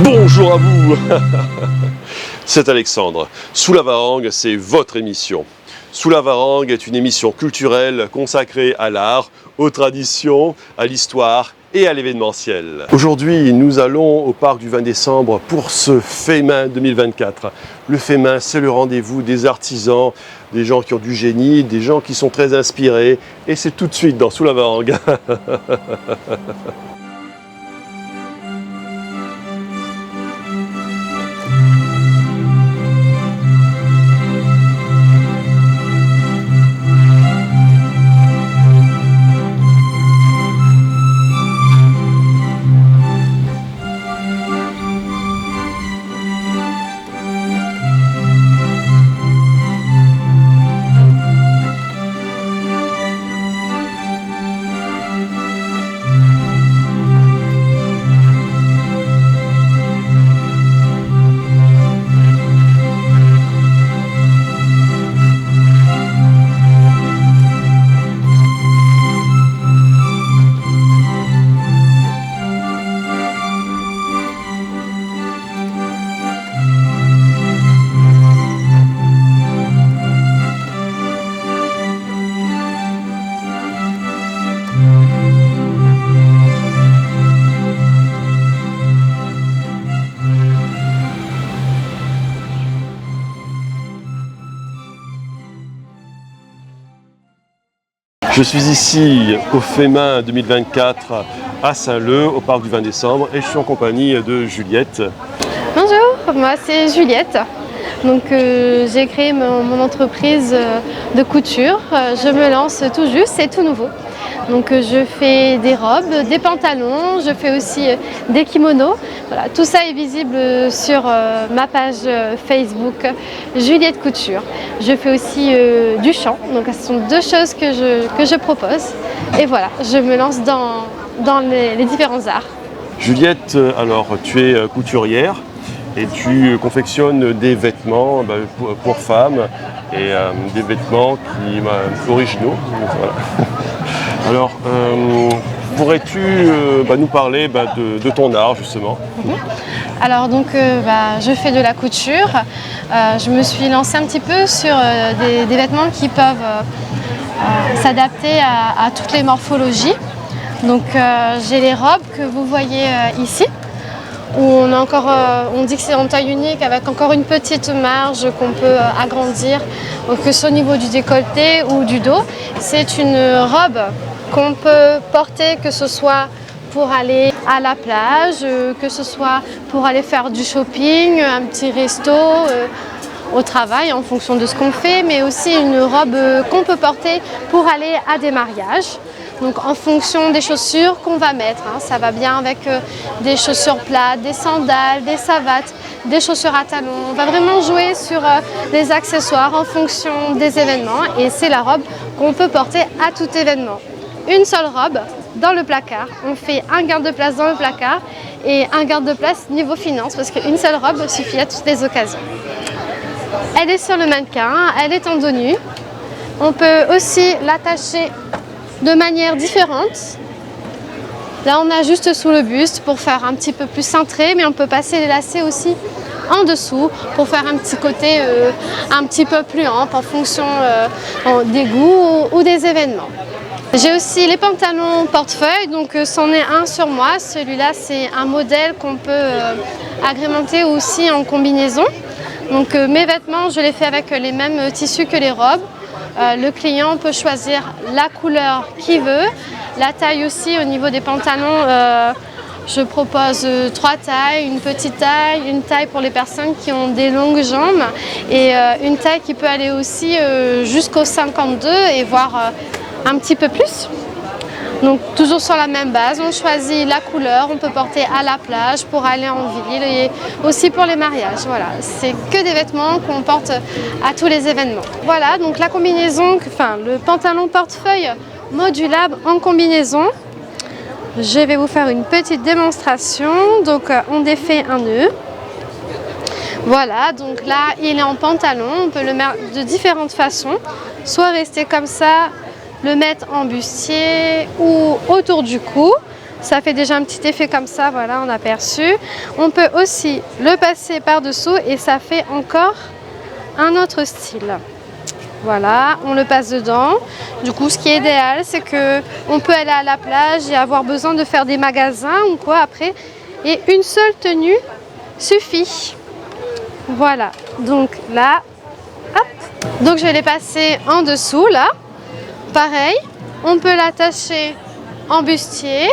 Bonjour à vous. C'est Alexandre. Sous la Varangue, c'est votre émission. Sous la Varangue est une émission culturelle consacrée à l'art, aux traditions, à l'histoire et à l'événementiel. Aujourd'hui, nous allons au parc du 20 décembre pour ce FEMAIN 2024. Le FEMAIN, c'est le rendez-vous des artisans, des gens qui ont du génie, des gens qui sont très inspirés. Et c'est tout de suite dans Sous la Varangue. Je suis ici au FEMAIN 2024 à Saint-Leu, au parc du 20 décembre, et je suis en compagnie de Juliette. Bonjour, moi c'est Juliette. Donc j'ai créé mon entreprise de couture. Je me lance tout juste, c'est tout nouveau. Donc je fais des robes, des pantalons, je fais aussi des kimonos. Voilà, tout ça est visible sur ma page Facebook Juliette Couture. Je fais aussi du chant, donc ce sont deux choses que je propose. Et voilà, je me lance dans les différents arts. Juliette, alors tu es couturière et tu confectionnes des vêtements pour femmes et des vêtements originaux. Voilà. Alors, pourrais-tu nous parler de ton art justement? Alors donc je fais de la couture. Je me suis lancée un petit peu sur des vêtements qui peuvent s'adapter à toutes les morphologies. Donc j'ai les robes que vous voyez ici, où on dit que c'est en taille unique avec encore une petite marge qu'on peut agrandir, que ce soit au niveau du décolleté ou du dos. C'est une robe qu'on peut porter, que ce soit pour aller à la plage, que ce soit pour aller faire du shopping, un petit resto, au travail en fonction de ce qu'on fait, mais aussi une robe qu'on peut porter pour aller à des mariages. Donc en fonction des chaussures qu'on va mettre, ça va bien avec des chaussures plates, des sandales, des savates, des chaussures à talons. On va vraiment jouer sur les accessoires en fonction des événements, et c'est la robe qu'on peut porter à tout événement. Une seule robe dans le placard, on fait un garde de place dans le placard et un garde de place niveau finance, parce qu'une seule robe suffit à toutes les occasions. Elle est sur le mannequin, elle est en dos nu. On peut aussi l'attacher de manière différente. Là on a juste sous le buste pour faire un petit peu plus cintré, mais on peut passer les lacets aussi en dessous pour faire un petit côté un petit peu plus ample en fonction des goûts ou des événements. J'ai aussi les pantalons portefeuille, donc c'en est un sur moi. Celui-là c'est un modèle qu'on peut agrémenter aussi en combinaison. Donc mes vêtements, je les fais avec les mêmes tissus que les robes. Le client peut choisir la couleur qu'il veut. La taille aussi, au niveau des pantalons, je propose 3 tailles, une petite taille, une taille pour les personnes qui ont des longues jambes et une taille qui peut aller aussi jusqu'au 52 et voire un petit peu plus. Donc toujours sur la même base, on choisit la couleur, on peut porter à la plage pour aller en ville et aussi pour les mariages. Voilà, c'est que des vêtements qu'on porte à tous les événements. Voilà, donc la combinaison, le pantalon portefeuille modulable en combinaison. Je vais vous faire une petite démonstration. Donc on défait un nœud. Voilà, donc là il est en pantalon, on peut le mettre de différentes façons, soit rester comme ça, le mettre en bustier ou autour du cou. Ça fait déjà un petit effet comme ça, voilà, on a perçu. On peut aussi le passer par-dessous et ça fait encore un autre style. Voilà, on le passe dedans. Du coup, ce qui est idéal, c'est que on peut aller à la plage et avoir besoin de faire des magasins ou quoi après. Et une seule tenue suffit. Voilà, donc là, hop. Donc je vais les passer en dessous, là. Pareil, on peut l'attacher en bustier.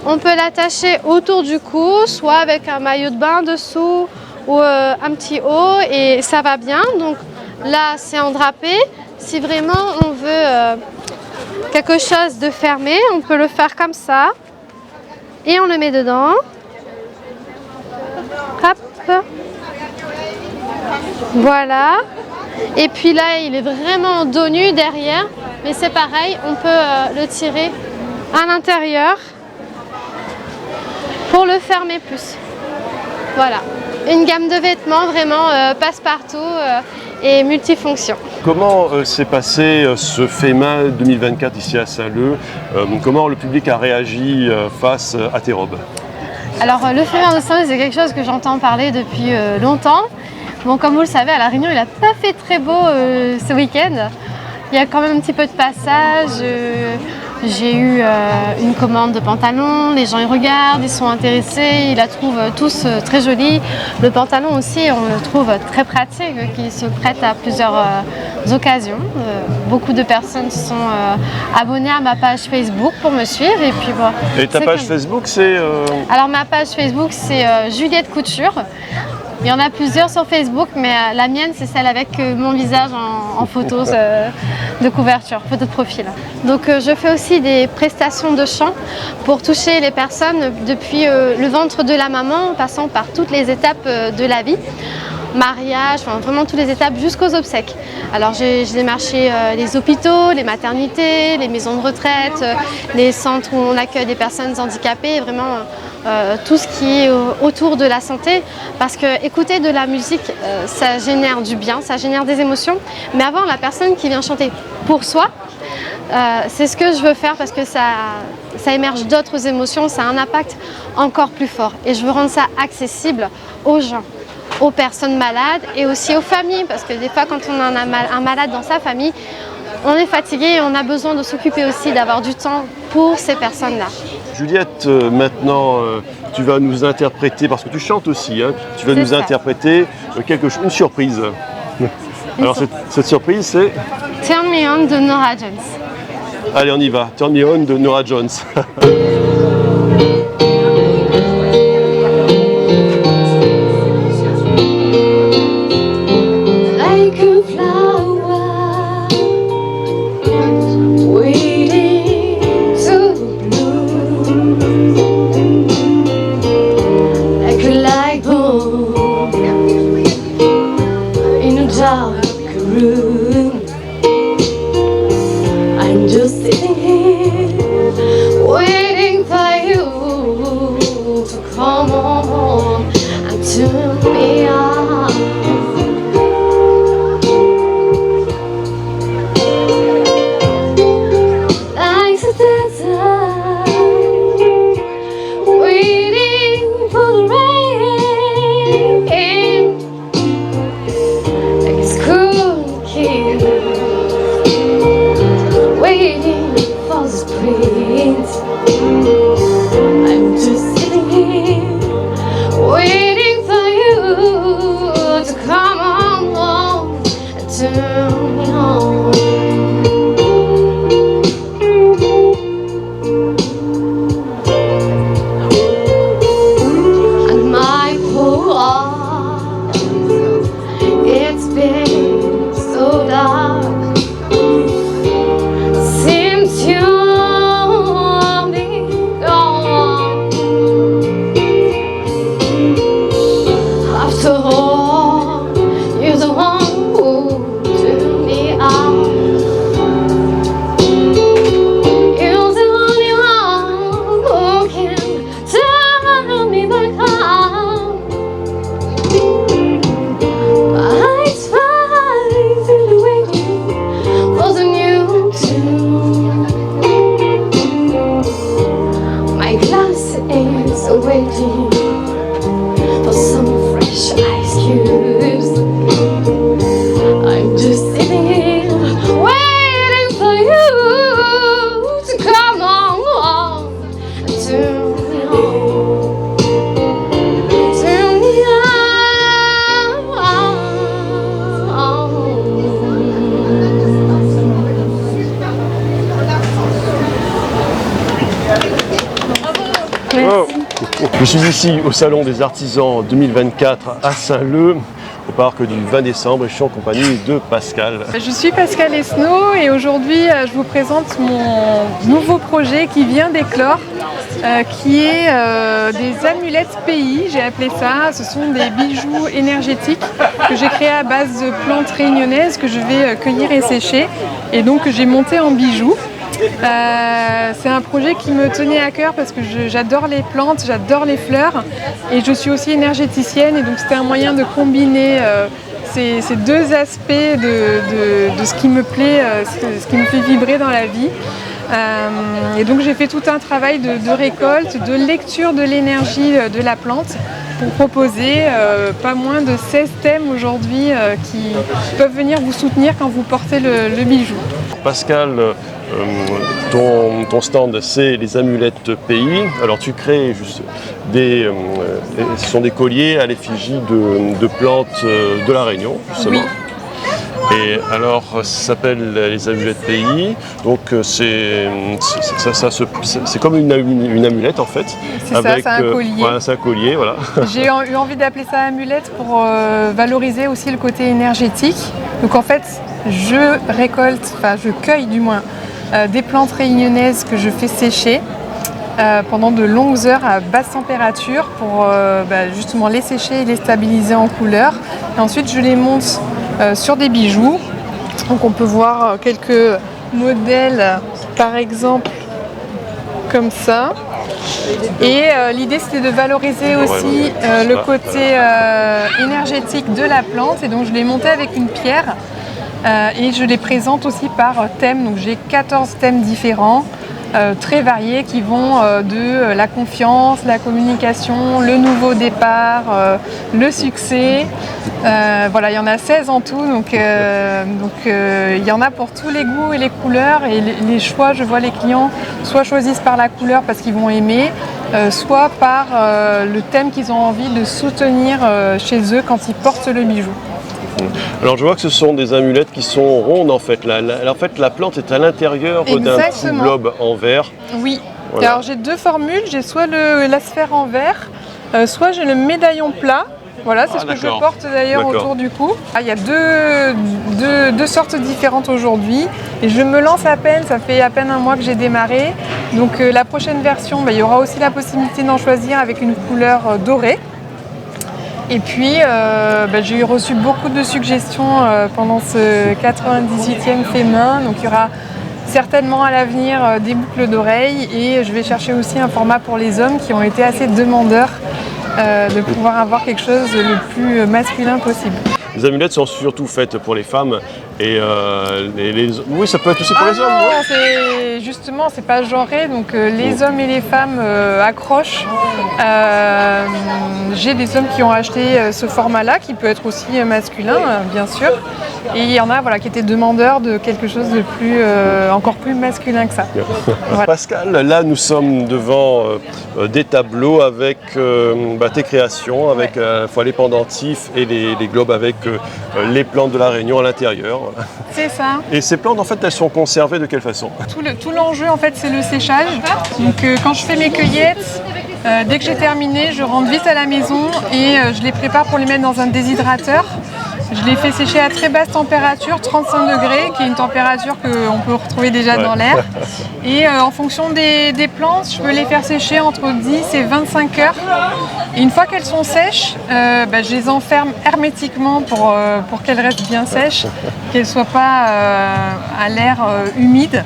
On peut l'attacher autour du cou, soit avec un maillot de bain dessous ou un petit haut et ça va bien. Donc là, c'est en drapé. Si vraiment on veut quelque chose de fermé, on peut le faire comme ça. Et on le met dedans. Hop. Voilà. Et puis là, il est vraiment dos nu derrière. Mais c'est pareil, on peut le tirer à l'intérieur pour le fermer plus. Voilà. Une gamme de vêtements vraiment passe-partout et multifonction. Comment s'est passé ce FEMA 2024 ici à Saint-Leu? Comment le public a réagi face à tes robes? Alors le FEMA de Saint-Leu, c'est quelque chose que j'entends parler depuis longtemps. Bon, comme vous le savez, à La Réunion, il n'a pas fait très beau ce week-end. Il y a quand même un petit peu de passage. J'ai eu une commande de pantalons, les gens ils regardent, ils sont intéressés, ils la trouvent tous très jolie. Le pantalon aussi, on le trouve très pratique, qui se prête à plusieurs occasions. Beaucoup de personnes se sont abonnées à ma page Facebook pour me suivre. Et puis, bon, et ta page Facebook, c'est Alors ma page Facebook, c'est Juliette Couture. Il y en a plusieurs sur Facebook, mais la mienne, c'est celle avec mon visage en photo de couverture, photo de profil. Donc je fais aussi des prestations de chant pour toucher les personnes depuis le ventre de la maman, en passant par toutes les étapes de la vie. Mariage, enfin vraiment toutes les étapes jusqu'aux obsèques. Alors j'ai démarché les hôpitaux, les maternités, les maisons de retraite, les centres où on accueille des personnes handicapées, vraiment tout ce qui est autour de la santé, parce que écouter de la musique, ça génère du bien, ça génère des émotions, mais avoir la personne qui vient chanter pour soi, c'est ce que je veux faire parce que ça émerge d'autres émotions, ça a un impact encore plus fort et je veux rendre ça accessible aux gens, aux personnes malades et aussi aux familles, parce que des fois quand on a un malade dans sa famille, on est fatigué et on a besoin de s'occuper aussi, d'avoir du temps pour ces personnes-là. Juliette, maintenant tu vas nous interpréter, parce que tu chantes aussi, hein, tu vas nous interpréter une surprise. Alors cette surprise c'est Turn Me On de Norah Jones. Allez, on y va, Turn Me On de Norah Jones. I'm just sitting here waiting for you. Je suis ici au Salon des Artisans 2024 à Saint-Leu, au parc du 20 décembre, et je suis en compagnie de Pascal. Je suis Pascal Esnault et aujourd'hui je vous présente mon nouveau projet qui vient d'éclore, qui est des amulettes pays, j'ai appelé ça. Ce sont des bijoux énergétiques que j'ai créés à base de plantes réunionnaises que je vais cueillir et sécher et donc que j'ai monté en bijoux. C'est un projet qui me tenait à cœur parce que j'adore les plantes, j'adore les fleurs et je suis aussi énergéticienne et donc c'était un moyen de combiner ces deux aspects de ce qui me plaît, ce qui me fait vibrer dans la vie. Et donc j'ai fait tout un travail de récolte, de lecture de l'énergie de la plante pour proposer pas moins de 16 thèmes aujourd'hui qui peuvent venir vous soutenir quand vous portez le bijou. Pascal, ton stand, c'est les amulettes pays. Alors tu crées juste ce sont des colliers à l'effigie de plantes de la Réunion, justement. Oui. Et alors, ça s'appelle les amulettes pays. Donc c'est comme une amulette en fait. C'est ça, c'est un collier. Voilà, c'est un collier, voilà. J'ai eu envie d'appeler ça amulette pour valoriser aussi le côté énergétique. Donc en fait, je cueille du moins des plantes réunionnaises que je fais sécher pendant de longues heures à basse température pour justement les sécher et les stabiliser en couleur. Et ensuite, je les monte sur des bijoux. Donc on peut voir quelques modèles, par exemple comme ça. Et l'idée c'était de valoriser aussi le côté énergétique de la plante. Et donc je l'ai monté avec une pierre et je les présente aussi par thème. Donc j'ai 14 thèmes différents. Très variés qui vont de la confiance, la communication, le nouveau départ, le succès. Voilà, il y en a 16 en tout, donc il y en a pour tous les goûts et les couleurs. Et les choix, je vois les clients soit choisissent par la couleur parce qu'ils vont aimer, soit par le thème qu'ils ont envie de soutenir chez eux quand ils portent le bijou. Alors je vois que ce sont des amulettes qui sont rondes en fait. La plante est à l'intérieur d'un petit globe en verre. Oui. Voilà. Alors j'ai deux formules. J'ai soit la sphère en verre, soit j'ai le médaillon plat. Voilà, c'est ce que je porte d'ailleurs autour du cou. Il y a deux sortes différentes aujourd'hui et je me lance à peine, ça fait à peine un mois que j'ai démarré. Donc la prochaine version, il y aura aussi la possibilité d'en choisir avec une couleur dorée. Et puis, j'ai reçu beaucoup de suggestions pendant ce 98e fait main. Donc, il y aura certainement à l'avenir des boucles d'oreilles. Et je vais chercher aussi un format pour les hommes qui ont été assez demandeurs de pouvoir avoir quelque chose le plus masculin possible. Les amulettes sont surtout faites pour les femmes et oui, ça peut être aussi pour les hommes. Non, justement, c'est pas genré, donc les hommes et les femmes accrochent. J'ai des hommes qui ont acheté ce format-là, qui peut être aussi masculin, bien sûr. Et il y en a qui étaient demandeurs de quelque chose de encore plus masculin que ça. Voilà. Pascal, là nous sommes devant des tableaux avec tes créations, avec à la fois les pendentifs et les globes avec les plantes de la Réunion à l'intérieur. C'est ça. Et ces plantes, en fait, elles sont conservées de quelle façon? Tout l'enjeu, en fait, c'est le séchage. Donc, quand je fais mes cueillettes, dès que j'ai terminé, je rentre vite à la maison et je les prépare pour les mettre dans un déshydrateur. Je les fais sécher à très basse température, 35 degrés, qui est une température qu'on peut retrouver déjà dans l'air. Et en fonction des plantes, je peux les faire sécher entre 10 et 25 heures. Et une fois qu'elles sont sèches, je les enferme hermétiquement pour qu'elles restent bien sèches, qu'elles ne soient pas à l'air humide.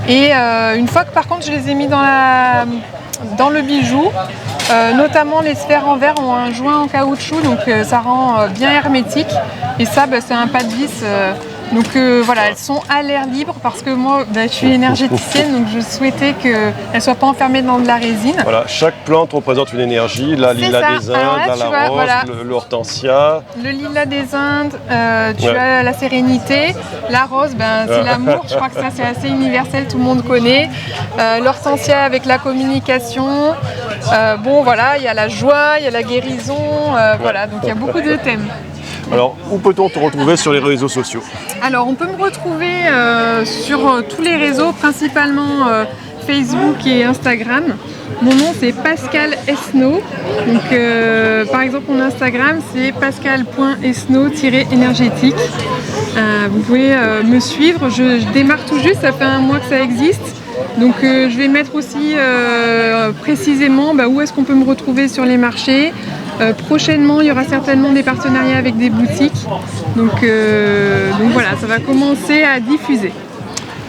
Et une fois que par contre je les ai mis dans le bijou, notamment les sphères en verre ont un joint en caoutchouc, donc ça rend bien hermétique. Et ça, c'est un pas de vis. Donc elles sont à l'air libre parce que moi, je suis énergéticienne, donc je souhaitais qu'elles ne soient pas enfermées dans de la résine. Voilà, chaque plante représente une énergie. La lilas des Indes, la rose, l'hortensia. Le lilas des Indes, tu as la sérénité. La rose, c'est l'amour. Je crois que ça, c'est assez universel, tout le monde connaît. L'hortensia avec la communication. Il y a la joie, il y a la guérison. Donc il y a beaucoup de thèmes. Alors, où peut-on te retrouver sur les réseaux sociaux? Alors, on peut me retrouver sur tous les réseaux, principalement Facebook et Instagram. Mon nom c'est Pascal Esnault. Donc par exemple mon Instagram c'est pascal.esnault-énergétique. Vous pouvez me suivre, je démarre tout juste, ça fait 1 mois que ça existe. Donc je vais mettre aussi précisément où est-ce qu'on peut me retrouver sur les marchés. Prochainement, il y aura certainement des partenariats avec des boutiques. Donc voilà, ça va commencer à diffuser.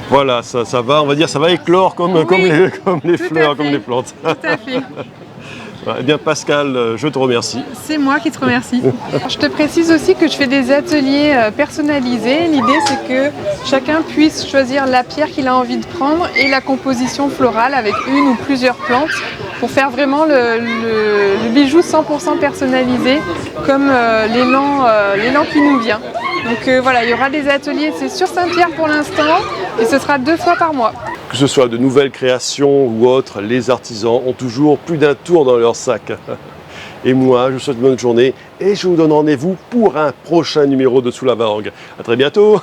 Voilà, ça va, on va dire, ça va éclore comme les fleurs, comme les plantes. Tout à fait. Eh bien Pascal, je te remercie. C'est moi qui te remercie. Je te précise aussi que je fais des ateliers personnalisés. L'idée c'est que chacun puisse choisir la pierre qu'il a envie de prendre et la composition florale avec une ou plusieurs plantes pour faire vraiment le bijou 100% personnalisé comme l'élan qui nous vient. Donc voilà, il y aura des ateliers, c'est sur Saint-Pierre pour l'instant et ce sera 2 fois par mois. Que ce soit de nouvelles créations ou autres, les artisans ont toujours plus d'un tour dans leur sac. Et moi, je vous souhaite une bonne journée et je vous donne rendez-vous pour un prochain numéro de Sous la Varangue. À très bientôt.